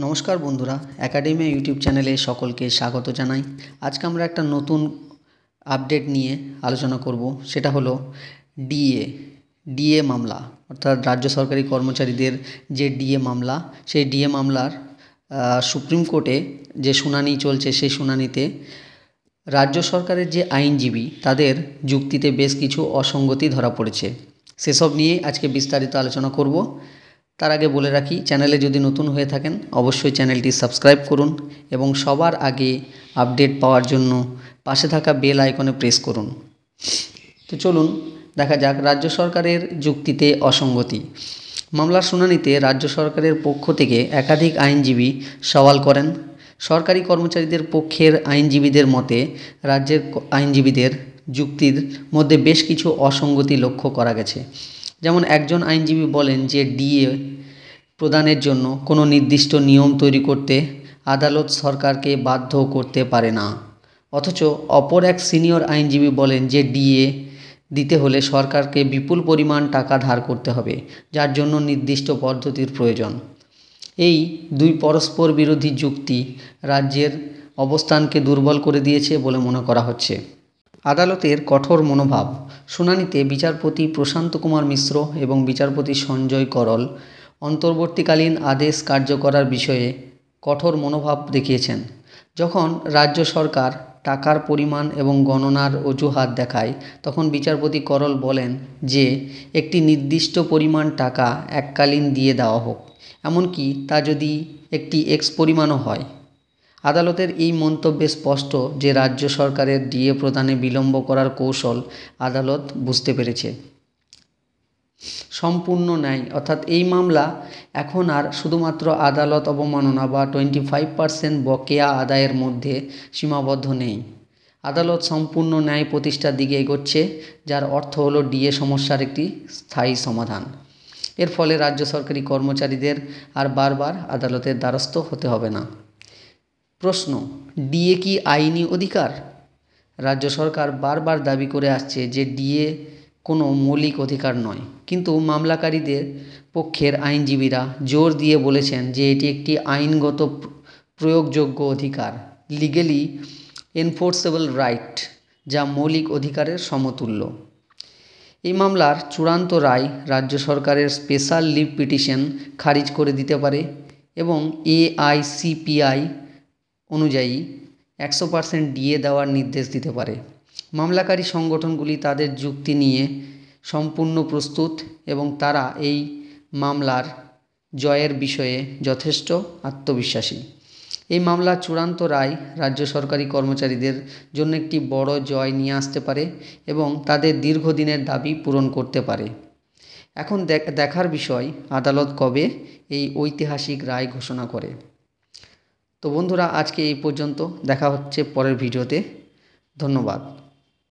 নমস্কার বন্ধুরা, academy YouTube চ্যানেলে সকলকে স্বাগত জানাই। আজকে আমরা একটা নতুন আপডেট নিয়ে আলোচনা করব। সেটা হলো ডিএ মামলা, অর্থাৎ রাজ্য সরকারি কর্মচারীদের যে ডিএ মামলা, সেই ডিএ মামলার সুপ্রিম কোর্টে যে শুনানি চলছে, সেই শুনানিতে রাজ্য সরকারের যে আইনজীবী তাদের যুক্তিতে বেশ কিছু অসঙ্গতি ধরা পড়েছে। সেসব নিয়েই আজকে বিস্তারিত আলোচনা করব। তার আগে বলে রাখি, চ্যানেলে যদি নতুন হয়ে থাকেন অবশ্যই চ্যানেলটি সাবস্ক্রাইব করুন এবং সবার আগে আপডেট পাওয়ার জন্য পাশে থাকা বেল আইকনে প্রেস করুন। তো চলুন দেখা যাক রাজ্য সরকারের যুক্তিতে অসঙ্গতি। মামলার শুনানিতে রাজ্য সরকারের পক্ষ থেকে একাধিক আইনজীবী সওয়াল করেন। সরকারি কর্মচারীদের পক্ষের আইনজীবীদের মতে রাজ্যের আইনজীবীদের যুক্তির মধ্যে বেশ কিছু অসঙ্গতি লক্ষ্য করা গেছে। যেমন একজন আইনজীবী বলেন যে ডিএ প্রদানের জন্য কোনো নির্দিষ্ট নিয়ম তৈরি করতে আদালত সরকারকে বাধ্য করতে পারে না। অথচ অপর এক সিনিয়র আইনজীবী বলেন যে ডিএ দিতে হলে সরকারকে বিপুল পরিমাণ টাকা ধার করতে হবে, যার জন্য নির্দিষ্ট পদ্ধতির প্রয়োজন। এই দুই পরস্পর বিরোধী যুক্তি রাজ্যের অবস্থানকে দুর্বল করে দিয়েছে বলে মনে করা হচ্ছে। আদালতের কঠোর মনোভাব। শুনানিতে বিচারপতি প্রশান্ত কুমার মিশ্র এবং বিচারপতি সঞ্জয় করল অন্তর্বর্তীকালীন আদেশ কার্যকরার বিষয়ে কঠোর মনোভাব দেখিয়েছেন। যখন রাজ্য সরকার টাকার পরিমাণ এবং গণনার অজুহাত দেখায়, তখন বিচারপতি করল বলেন যে একটি নির্দিষ্ট পরিমাণ টাকা এককালীন দিয়ে দেওয়া হোক, এমনকি তা যদি একটি এক্স পরিমাণও হয়। আদালতের এই মন্তব্যে স্পষ্ট যে রাজ্য সরকারের ডিএ প্রদানে বিলম্ব করার কৌশল আদালত বুঝতে পেরেছে। সম্পূর্ণ ন্যায়, অর্থাৎ এই মামলা এখন আর শুধুমাত্র আদালত অবমাননা বা 25% বকেয়া আদায়ের মধ্যে সীমাবদ্ধ নেই। আদালত সম্পূর্ণ ন্যায় প্রতিষ্ঠার দিকে এগোচ্ছে, যার অর্থ হলো ডিএ সমস্যার একটি স্থায়ী সমাধান। এর ফলে রাজ্য সরকারি কর্মচারীদের আর বারবার আদালতের দ্বারস্থ হতে হবে না। প্রশ্ন, ডিএ কি আইনি অধিকার? রাজ্য সরকার বারবার দাবি করে আসছে যে ডিএ কোনো মৌলিক অধিকার নয়, কিন্তু মামলাকারীদের পক্ষের আইনজীবীরা জোর দিয়ে বলেছেন যে এটি একটি আইনগত প্রয়োগযোগ্য অধিকার, লিগেলি এনফোর্সেবল রাইট, যা মৌলিক অধিকারের সমতুল্য। এই মামলার চূড়ান্ত রায় রাজ্য সরকারের স্পেশাল লিভ পিটিশন খারিজ করে দিতে পারে এবং AICPI অনুযায়ী 100% ডিএ দেওয়ার নির্দেশ দিতে পারে। মামলাকারী সংগঠনগুলি তাদের যুক্তি নিয়ে সম্পূর্ণ প্রস্তুত এবং তারা এই মামলার জয়ের বিষয়ে যথেষ্ট আত্মবিশ্বাসী। এই মামলার চূড়ান্ত রায় রাজ্য সরকারি কর্মচারীদের জন্য একটি বড় জয় নিয়ে আসতে পারে এবং তাদের দীর্ঘদিনের দাবি পূরণ করতে পারে। এখন দেখার বিষয় আদালত কবে এই ঐতিহাসিক রায় ঘোষণা করে। তো বন্ধুরা, আজকে এই পর্যন্ত। দেখা হচ্ছে পরের ভিডিওতে। ধন্যবাদ।